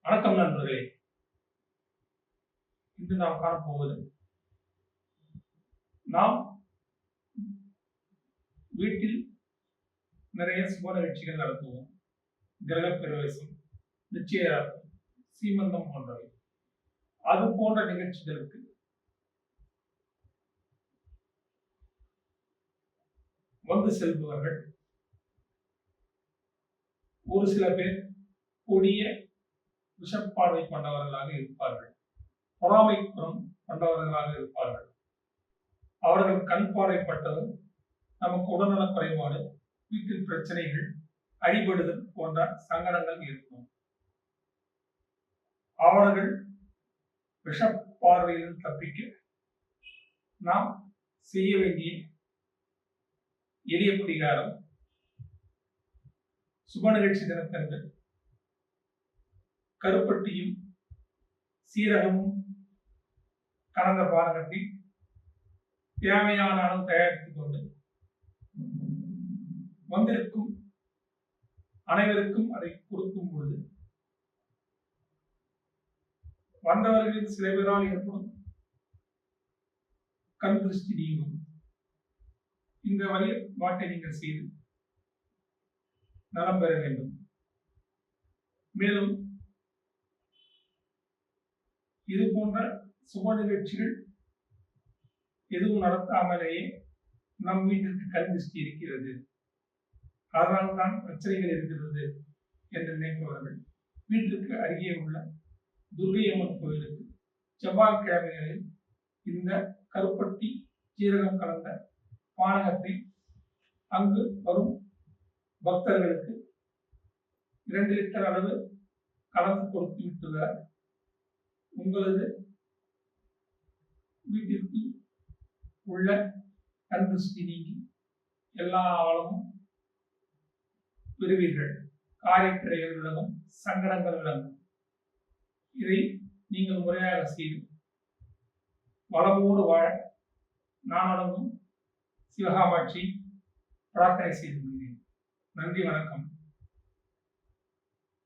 வணக்கம் நண்பர்களே. இன்று நாம் காணப்போவது, நாம் வீட்டில் நிறைய சுப நிகழ்ச்சிகள் நடத்துவோம். கிரகப் பிரவேசம், நிச்சயதார்த்தம், சீமந்தம் போன்றவை. அது போன்ற நிகழ்ச்சிகளுக்கு வந்து செல்பவர்கள் ஒரு சில பேர் கொடிய விஷப்பார்வை கொண்டவர்களாக இருப்பார்கள். பொறாமை குணம் கொண்டவர்களாக இருப்பார்கள். அவர்கள் கண் பார்வைப்பட்டதும் நமக்கு உடல்நலக் குறைபாடு, வீட்டில் பிரச்சனைகள், அடிபடுதல் போன்ற சங்கடங்கள் இருக்கும். அவர்கள் விஷப்பார்வையில் தப்பிக்க நாம் செய்ய வேண்டிய எளிய பரிகாரம், சுப நிகழ்ச்சி தினத்தன்று கருப்பட்டியும் சீரகமும் கலந்த பானகத்தை தேவையான அளவு தயாரித்துக் கொண்டு வந்திருக்கும் அனைவருக்கும் அதை கொடுக்கும் பொழுது வந்தவர்களின் சில பேரால் ஏற்படும் கண் திருஷ்டி நீங்கும். இந்த வழிபாட்டை நீங்கள் செய்து நலம் பெற வேண்டும். மேலும் இது போன்ற சுப நிகழ்ச்சிகள் எதுவும் நடத்தாமலேயே நம் வீட்டிற்கு கண் திருஷ்டி இருக்கிறது, அதனால்தான் பிரச்சனைகள் இருக்கிறது என்று நினைப்பவர்கள் வீட்டிற்கு அருகே உள்ள துர்கை அம்மன் கோயிலுக்கு செவ்வாய்க்கிழமைகளில் இந்த கருப்பட்டி சீரகம் கலந்த பானகத்தை அங்கு வரும் பக்தர்களுக்கு 2 லிட்டர் அளவு கலந்து கொடுத்து விட்டு உங்களது வீட்டிற்கு உள்ள கண் திருஷ்டி நீங்கி எல்லா வளமும் பெறுவீர்கள். காரியக்கிரைகள் விலகும், சங்கடங்கள் விலகும். இதை நீங்கள் முறையாக செய்து வளமோடு வாழ நான் வழங்கும் சிவகாமாட்சி பிரார்த்தனை செய்து கொள்கிறேன். நன்றி, வணக்கம்.